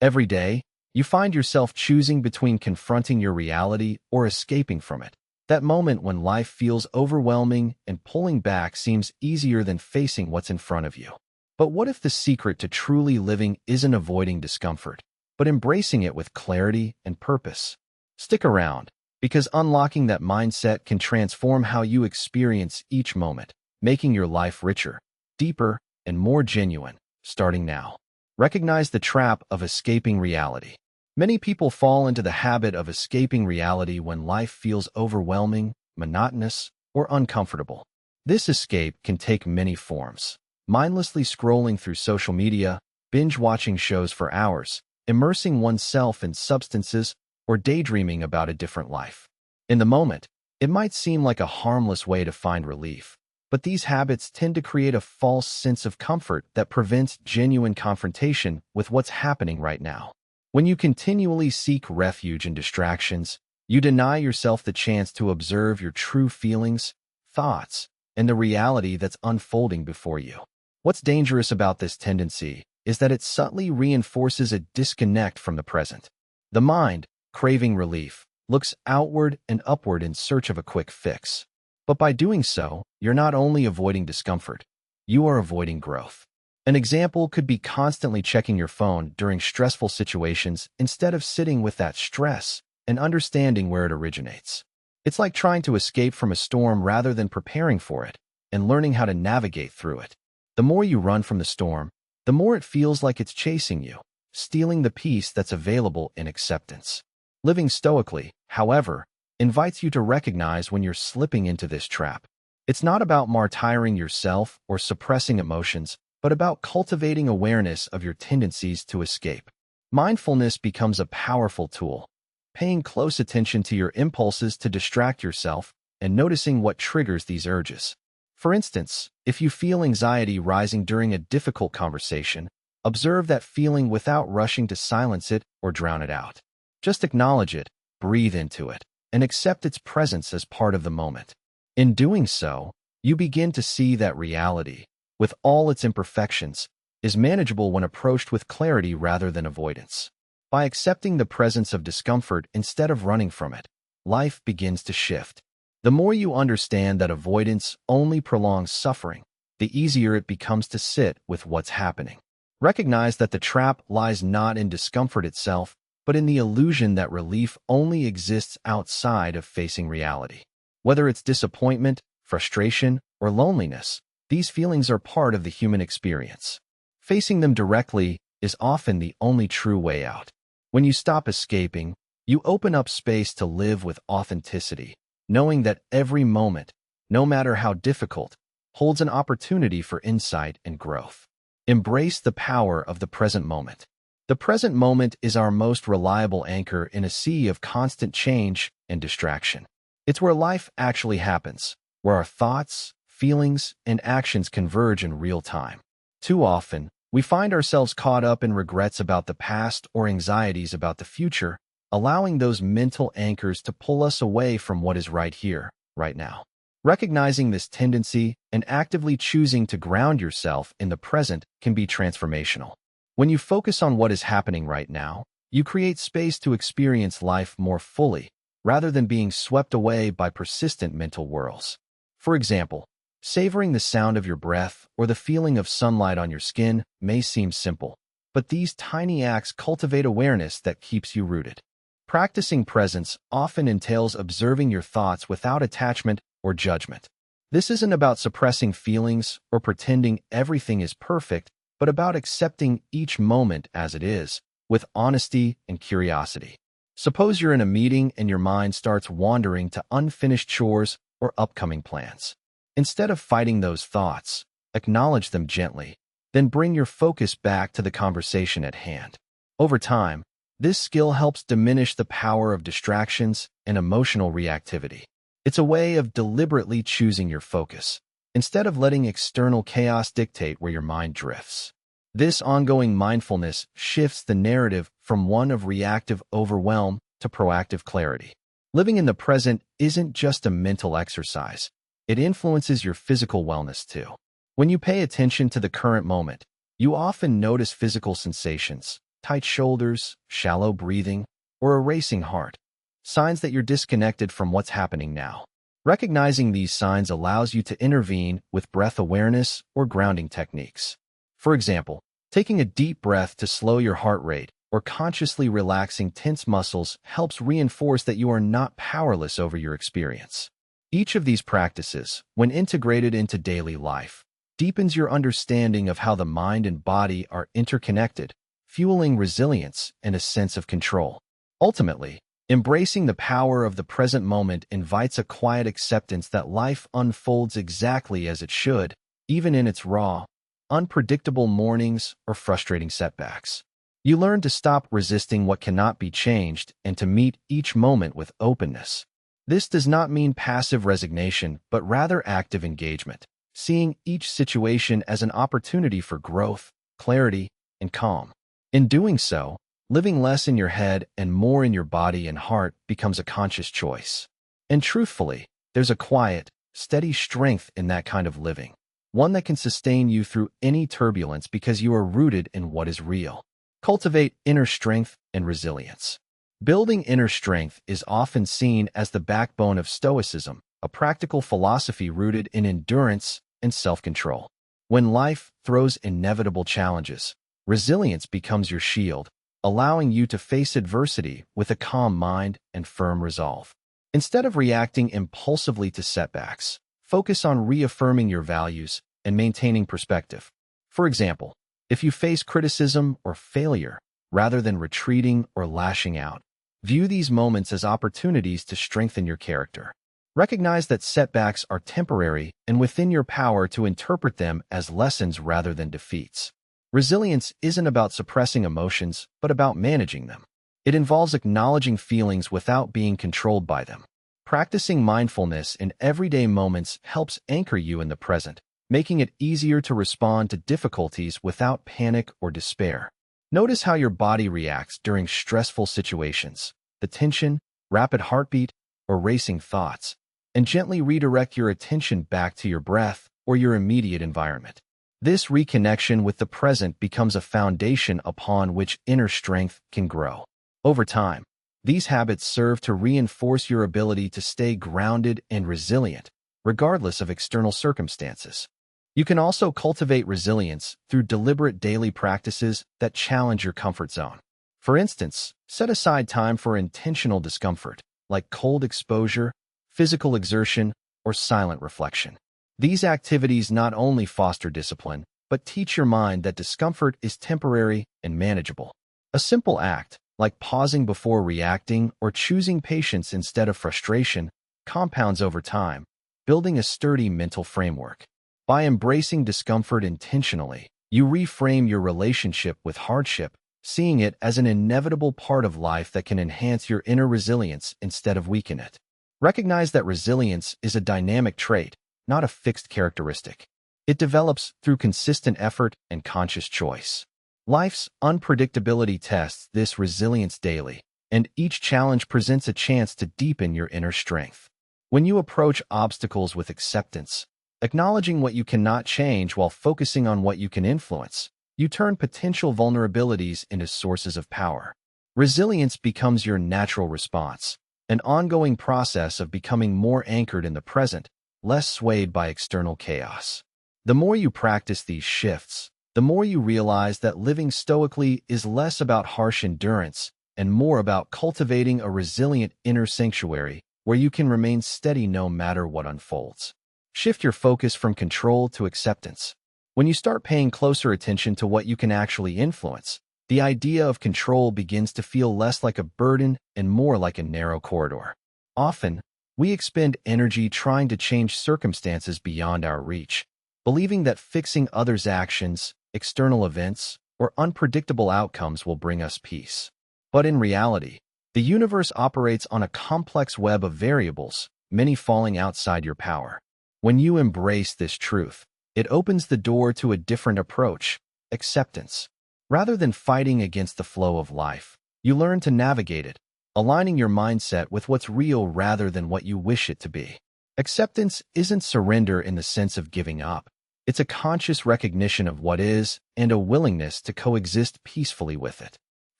Every day, you find yourself choosing between confronting your reality or escaping from it. That moment when life feels overwhelming and pulling back seems easier than facing what's in front of you. But what if the secret to truly living isn't avoiding discomfort, but embracing it with clarity and purpose? Stick around, because unlocking that mindset can transform how you experience each moment, making your life richer, deeper, and more genuine, starting now. Recognize the trap of escaping reality. Many people fall into the habit of escaping reality when life feels overwhelming, monotonous, or uncomfortable. This escape can take many forms: mindlessly scrolling through social media, binge-watching shows for hours, immersing oneself in substances, or daydreaming about a different life. In the moment, it might seem like a harmless way to find relief, but these habits tend to create a false sense of comfort that prevents genuine confrontation with what's happening right now. When you continually seek refuge in distractions, you deny yourself the chance to observe your true feelings, thoughts, and the reality that's unfolding before you. What's dangerous about this tendency is that it subtly reinforces a disconnect from the present. The mind, craving relief, looks outward and upward in search of a quick fix. But by doing so, you're not only avoiding discomfort, you are avoiding growth. An example could be constantly checking your phone during stressful situations instead of sitting with that stress and understanding where it originates. It's like trying to escape from a storm rather than preparing for it and learning how to navigate through it. The more you run from the storm, the more it feels like it's chasing you, stealing the peace that's available in acceptance. Living stoically, however, invites you to recognize when you're slipping into this trap. It's not about martyring yourself or suppressing emotions, but about cultivating awareness of your tendencies to escape. Mindfulness becomes a powerful tool, paying close attention to your impulses to distract yourself and noticing what triggers these urges. For instance, if you feel anxiety rising during a difficult conversation, observe that feeling without rushing to silence it or drown it out. Just acknowledge it, breathe into it, and accept its presence as part of the moment. In doing so, you begin to see that reality, with all its imperfections, is manageable when approached with clarity rather than avoidance. By accepting the presence of discomfort instead of running from it, life begins to shift. The more you understand that avoidance only prolongs suffering, the easier it becomes to sit with what's happening. Recognize that the trap lies not in discomfort itself, but in the illusion that relief only exists outside of facing reality. Whether it's disappointment, frustration, or loneliness, these feelings are part of the human experience. Facing them directly is often the only true way out. When you stop escaping, you open up space to live with authenticity, knowing that every moment, no matter how difficult, holds an opportunity for insight and growth. Embrace the power of the present moment. The present moment is our most reliable anchor in a sea of constant change and distraction. It's where life actually happens, where our thoughts, feelings, and actions converge in real time. Too often, we find ourselves caught up in regrets about the past or anxieties about the future, allowing those mental anchors to pull us away from what is right here, right now. Recognizing this tendency and actively choosing to ground yourself in the present can be transformational. When you focus on what is happening right now, you create space to experience life more fully, rather than being swept away by persistent mental whirls. For example, savoring the sound of your breath or the feeling of sunlight on your skin may seem simple, but these tiny acts cultivate awareness that keeps you rooted. Practicing presence often entails observing your thoughts without attachment or judgment. This isn't about suppressing feelings or pretending everything is perfect, but about accepting each moment as it is, with honesty and curiosity. Suppose you're in a meeting and your mind starts wandering to unfinished chores or upcoming plans. Instead of fighting those thoughts, acknowledge them gently, then bring your focus back to the conversation at hand. Over time, this skill helps diminish the power of distractions and emotional reactivity. It's a way of deliberately choosing your focus, instead of letting external chaos dictate where your mind drifts. This ongoing mindfulness shifts the narrative from one of reactive overwhelm to proactive clarity. Living in the present isn't just a mental exercise. It influences your physical wellness too. When you pay attention to the current moment, you often notice physical sensations, tight shoulders, shallow breathing, or a racing heart. Signs that you're disconnected from what's happening now. Recognizing these signs allows you to intervene with breath awareness or grounding techniques. For example, taking a deep breath to slow your heart rate or consciously relaxing tense muscles helps reinforce that you are not powerless over your experience. Each of these practices, when integrated into daily life, deepens your understanding of how the mind and body are interconnected, fueling resilience and a sense of control. Ultimately, embracing the power of the present moment invites a quiet acceptance that life unfolds exactly as it should, even in its raw, unpredictable mornings or frustrating setbacks. You learn to stop resisting what cannot be changed and to meet each moment with openness. This does not mean passive resignation, but rather active engagement, seeing each situation as an opportunity for growth, clarity, and calm. In doing so, living less in your head and more in your body and heart becomes a conscious choice. And truthfully, there's a quiet, steady strength in that kind of living, one that can sustain you through any turbulence because you are rooted in what is real. Cultivate inner strength and resilience. Building inner strength is often seen as the backbone of Stoicism, a practical philosophy rooted in endurance and self-control. When life throws inevitable challenges, resilience becomes your shield, allowing you to face adversity with a calm mind and firm resolve. Instead of reacting impulsively to setbacks, focus on reaffirming your values and maintaining perspective. For example, if you face criticism or failure, rather than retreating or lashing out, view these moments as opportunities to strengthen your character. Recognize that setbacks are temporary and within your power to interpret them as lessons rather than defeats. Resilience isn't about suppressing emotions, but about managing them. It involves acknowledging feelings without being controlled by them. Practicing mindfulness in everyday moments helps anchor you in the present, making it easier to respond to difficulties without panic or despair. Notice how your body reacts during stressful situations, the tension, rapid heartbeat, or racing thoughts, and gently redirect your attention back to your breath or your immediate environment. This reconnection with the present becomes a foundation upon which inner strength can grow. Over time, these habits serve to reinforce your ability to stay grounded and resilient, regardless of external circumstances. You can also cultivate resilience through deliberate daily practices that challenge your comfort zone. For instance, set aside time for intentional discomfort, like cold exposure, physical exertion, or silent reflection. These activities not only foster discipline, but teach your mind that discomfort is temporary and manageable. A simple act, like pausing before reacting or choosing patience instead of frustration, compounds over time, building a sturdy mental framework. By embracing discomfort intentionally, you reframe your relationship with hardship, seeing it as an inevitable part of life that can enhance your inner resilience instead of weaken it. Recognize that resilience is a dynamic trait, not a fixed characteristic. It develops through consistent effort and conscious choice. Life's unpredictability tests this resilience daily, and each challenge presents a chance to deepen your inner strength. When you approach obstacles with acceptance, acknowledging what you cannot change while focusing on what you can influence, you turn potential vulnerabilities into sources of power. Resilience becomes your natural response, an ongoing process of becoming more anchored in the present, less swayed by external chaos. The more you practice these shifts, the more you realize that living stoically is less about harsh endurance and more about cultivating a resilient inner sanctuary where you can remain steady no matter what unfolds. Shift your focus from control to acceptance. When you start paying closer attention to what you can actually influence, the idea of control begins to feel less like a burden and more like a narrow corridor. Often, we expend energy trying to change circumstances beyond our reach, believing that fixing others' actions, external events, or unpredictable outcomes will bring us peace. But in reality, the universe operates on a complex web of variables, many falling outside your power. When you embrace this truth, it opens the door to a different approach, acceptance. Rather than fighting against the flow of life, you learn to navigate it, aligning your mindset with what's real rather than what you wish it to be. Acceptance isn't surrender in the sense of giving up. It's a conscious recognition of what is and a willingness to coexist peacefully with it.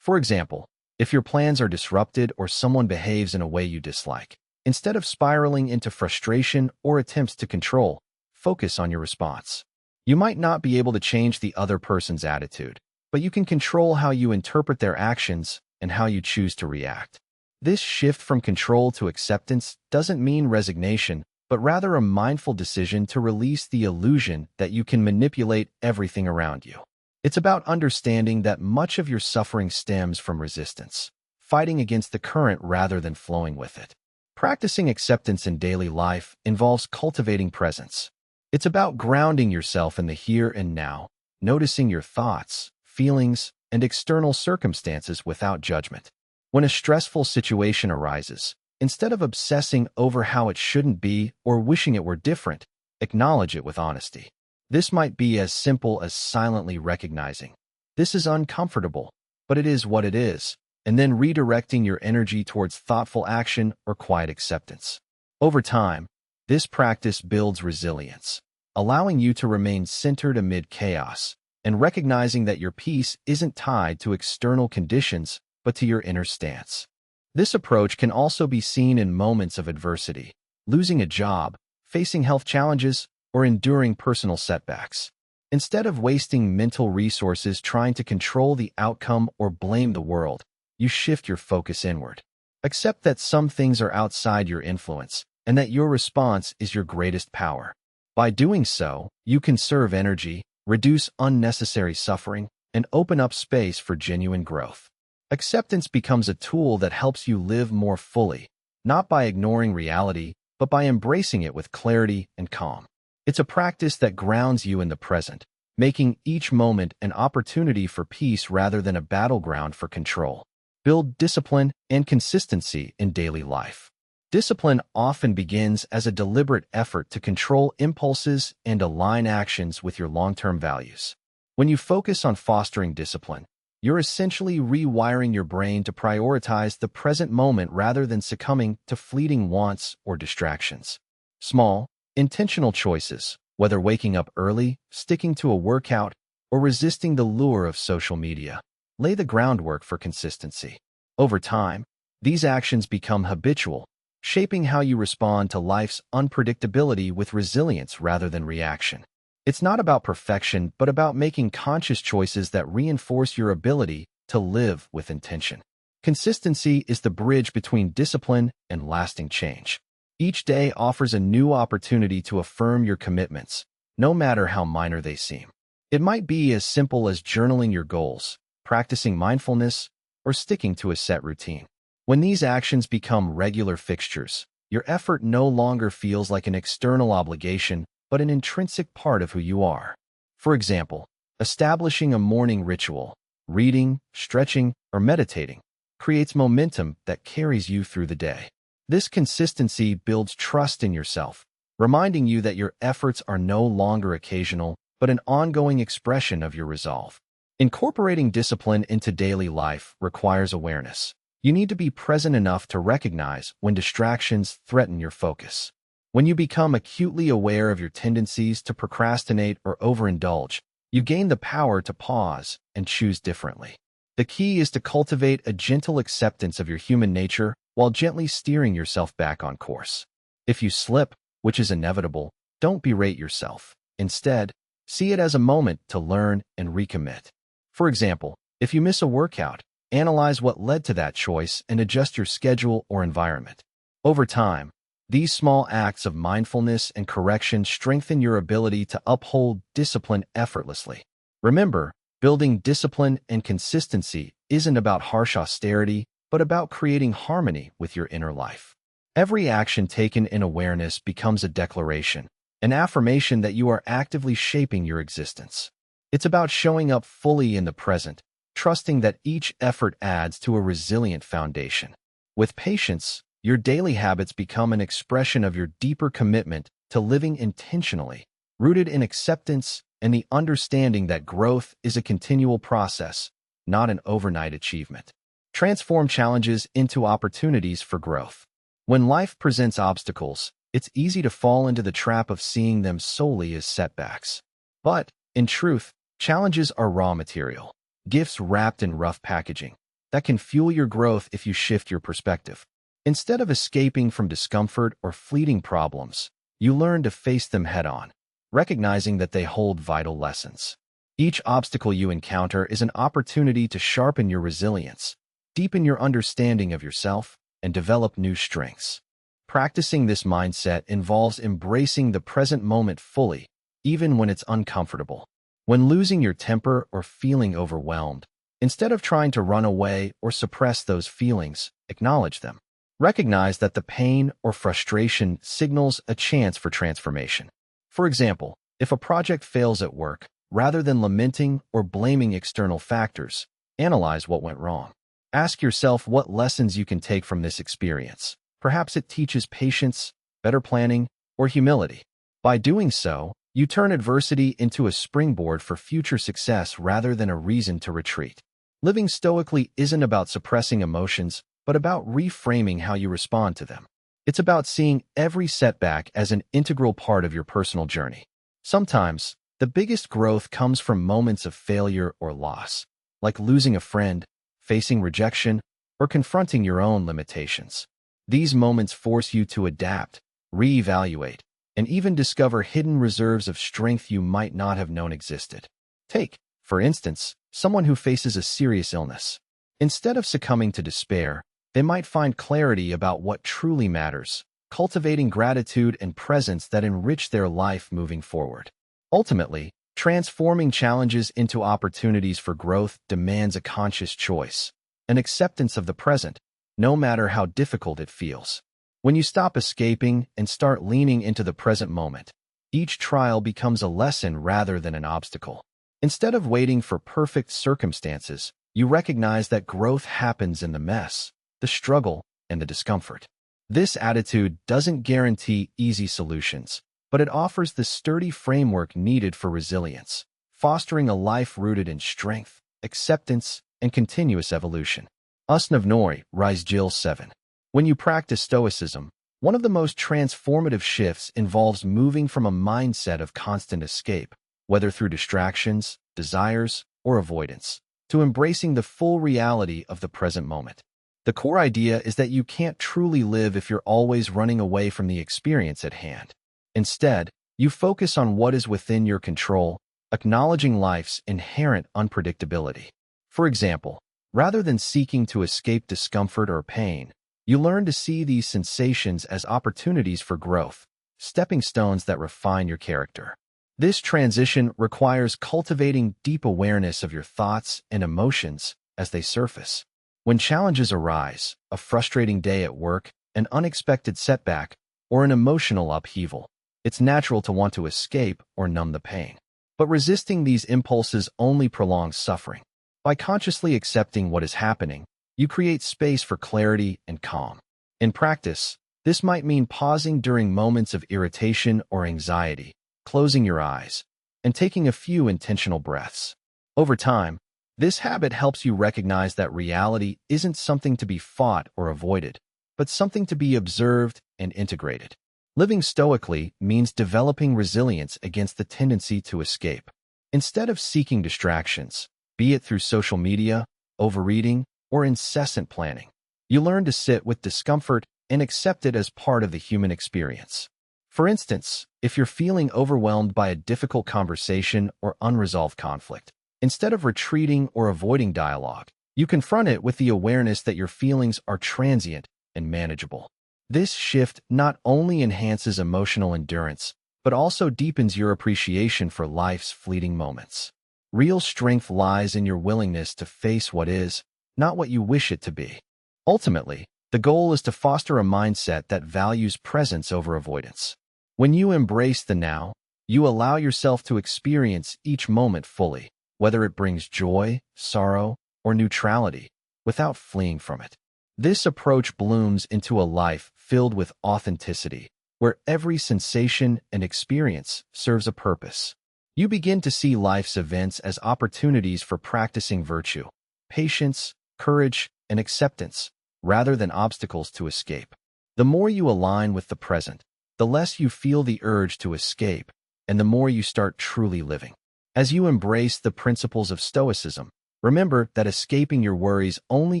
For example, if your plans are disrupted or someone behaves in a way you dislike, instead of spiraling into frustration or attempts to control, focus on your response. You might not be able to change the other person's attitude, but you can control how you interpret their actions and how you choose to react. This shift from control to acceptance doesn't mean resignation, but rather a mindful decision to release the illusion that you can manipulate everything around you. It's about understanding that much of your suffering stems from resistance, fighting against the current rather than flowing with it. Practicing acceptance in daily life involves cultivating presence. It's about grounding yourself in the here and now, noticing your thoughts, feelings, and external circumstances without judgment. When a stressful situation arises, instead of obsessing over how it shouldn't be or wishing it were different, acknowledge it with honesty. This might be as simple as silently recognizing, "This is uncomfortable, but it is what it is," and then redirecting your energy towards thoughtful action or quiet acceptance. Over time, this practice builds resilience, allowing you to remain centered amid chaos and recognizing that your peace isn't tied to external conditions but to your inner stance. This approach can also be seen in moments of adversity, losing a job, facing health challenges, or enduring personal setbacks. Instead of wasting mental resources trying to control the outcome or blame the world, you shift your focus inward. Accept that some things are outside your influence and that your response is your greatest power. By doing so, you conserve energy, reduce unnecessary suffering, and open up space for genuine growth. Acceptance becomes a tool that helps you live more fully, not by ignoring reality, but by embracing it with clarity and calm. It's a practice that grounds you in the present, making each moment an opportunity for peace rather than a battleground for control. Build discipline and consistency in daily life. Discipline often begins as a deliberate effort to control impulses and align actions with your long-term values. When you focus on fostering discipline, you're essentially rewiring your brain to prioritize the present moment rather than succumbing to fleeting wants or distractions. Small, intentional choices, whether waking up early, sticking to a workout, or resisting the lure of social media, lay the groundwork for consistency. Over time, these actions become habitual, shaping how you respond to life's unpredictability with resilience rather than reaction. It's not about perfection, but about making conscious choices that reinforce your ability to live with intention. Consistency is the bridge between discipline and lasting change. Each day offers a new opportunity to affirm your commitments, no matter how minor they seem. It might be as simple as journaling your goals, practicing mindfulness, or sticking to a set routine. When these actions become regular fixtures, your effort no longer feels like an external obligation, but an intrinsic part of who you are. For example, establishing a morning ritual, reading, stretching, or meditating, creates momentum that carries you through the day. This consistency builds trust in yourself, reminding you that your efforts are no longer occasional, but an ongoing expression of your resolve. Incorporating discipline into daily life requires awareness. You need to be present enough to recognize when distractions threaten your focus. When you become acutely aware of your tendencies to procrastinate or overindulge, you gain the power to pause and choose differently. The key is to cultivate a gentle acceptance of your human nature while gently steering yourself back on course. If you slip, which is inevitable, don't berate yourself. Instead, see it as a moment to learn and recommit. For example, if you miss a workout, analyze what led to that choice and adjust your schedule or environment. Over time, these small acts of mindfulness and correction strengthen your ability to uphold discipline effortlessly. Remember, building discipline and consistency isn't about harsh austerity, but about creating harmony with your inner life. Every action taken in awareness becomes a declaration, an affirmation that you are actively shaping your existence. It's about showing up fully in the present, trusting that each effort adds to a resilient foundation. With patience, your daily habits become an expression of your deeper commitment to living intentionally, rooted in acceptance and the understanding that growth is a continual process, not an overnight achievement. Transform challenges into opportunities for growth. When life presents obstacles, it's easy to fall into the trap of seeing them solely as setbacks. But, in truth, challenges are raw material, gifts wrapped in rough packaging. that can fuel your growth if you shift your perspective. Instead of escaping from discomfort or fleeting problems, you learn to face them head-on, recognizing that they hold vital lessons. Each obstacle you encounter is an opportunity to sharpen your resilience, deepen your understanding of yourself, and develop new strengths. Practicing this mindset involves embracing the present moment fully, even when it's uncomfortable. When losing your temper or feeling overwhelmed, instead of trying to run away or suppress those feelings, acknowledge them. Recognize that the pain or frustration signals a chance for transformation. For example, if a project fails at work, rather than lamenting or blaming external factors, analyze what went wrong. Ask yourself what lessons you can take from this experience. Perhaps it teaches patience, better planning, or humility. By doing so, you turn adversity into a springboard for future success rather than a reason to retreat. Living stoically isn't about suppressing emotions, but about reframing how you respond to them. It's about seeing every setback as an integral part of your personal journey. Sometimes, the biggest growth comes from moments of failure or loss, like losing a friend, facing rejection, or confronting your own limitations. These moments force you to adapt, reevaluate, and even discover hidden reserves of strength you might not have known existed. Take, for instance, someone who faces a serious illness. Instead of succumbing to despair, they might find clarity about what truly matters, cultivating gratitude and presence that enrich their life moving forward. Ultimately, transforming challenges into opportunities for growth demands a conscious choice, an acceptance of the present, no matter how difficult it feels. When you stop escaping and start leaning into the present moment, each trial becomes a lesson rather than an obstacle. Instead of waiting for perfect circumstances, you recognize that growth happens in the mess, the struggle, and the discomfort. This attitude doesn't guarantee easy solutions, but it offers the sturdy framework needed for resilience, fostering a life rooted in strength, acceptance, and continuous evolution. Usnavnoi, Rise Jill 7. When you practice Stoicism, one of the most transformative shifts involves moving from a mindset of constant escape, whether through distractions, desires, or avoidance, to embracing the full reality of the present moment. The core idea is that you can't truly live if you're always running away from the experience at hand. Instead, you focus on what is within your control, acknowledging life's inherent unpredictability. For example, rather than seeking to escape discomfort or pain, you learn to see these sensations as opportunities for growth, stepping stones that refine your character. This transition requires cultivating deep awareness of your thoughts and emotions as they surface. When challenges arise, a frustrating day at work, an unexpected setback, or an emotional upheaval, it's natural to want to escape or numb the pain. But resisting these impulses only prolongs suffering. By consciously accepting what is happening, you create space for clarity and calm. In practice, this might mean pausing during moments of irritation or anxiety, closing your eyes, and taking a few intentional breaths. Over time, this habit helps you recognize that reality isn't something to be fought or avoided, but something to be observed and integrated. Living stoically means developing resilience against the tendency to escape. Instead of seeking distractions, be it through social media, overeating, or incessant planning, you learn to sit with discomfort and accept it as part of the human experience. For instance, if you're feeling overwhelmed by a difficult conversation or unresolved conflict, instead of retreating or avoiding dialogue, you confront it with the awareness that your feelings are transient and manageable. This shift not only enhances emotional endurance, but also deepens your appreciation for life's fleeting moments. Real strength lies in your willingness to face what is, not what you wish it to be. Ultimately, the goal is to foster a mindset that values presence over avoidance. When you embrace the now, you allow yourself to experience each moment fully, whether it brings joy, sorrow, or neutrality, without fleeing from it. This approach blooms into a life filled with authenticity, where every sensation and experience serves a purpose. You begin to see life's events as opportunities for practicing virtue, patience, courage, and acceptance, rather than obstacles to escape. The more you align with the present, the less you feel the urge to escape, and the more you start truly living. As you embrace the principles of Stoicism, Remember that escaping your worries only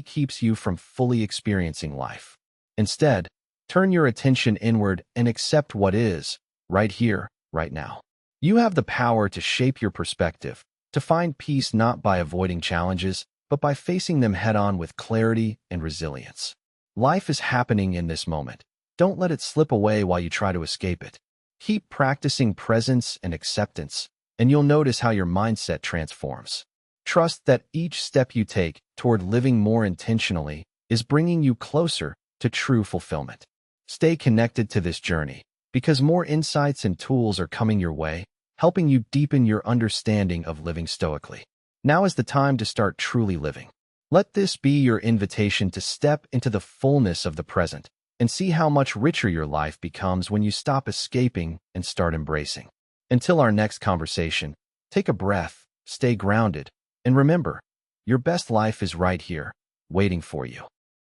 keeps you from fully experiencing life. Instead, turn your attention inward and accept what is, right here, right now. You have the power to shape your perspective, to find peace not by avoiding challenges, but by facing them head-on with clarity and resilience. Life is happening in this moment. Don't let it slip away while you try to escape it. Keep practicing presence and acceptance, and you'll notice how your mindset transforms. Trust that each step you take toward living more intentionally is bringing you closer to true fulfillment. Stay connected to this journey, because more insights and tools are coming your way, helping you deepen your understanding of living stoically. Now is the time to start truly living. Let this be your invitation to step into the fullness of the present and see how much richer your life becomes when you stop escaping and start embracing. Until our next conversation, take a breath, stay grounded, and remember, your best life is right here, waiting for you.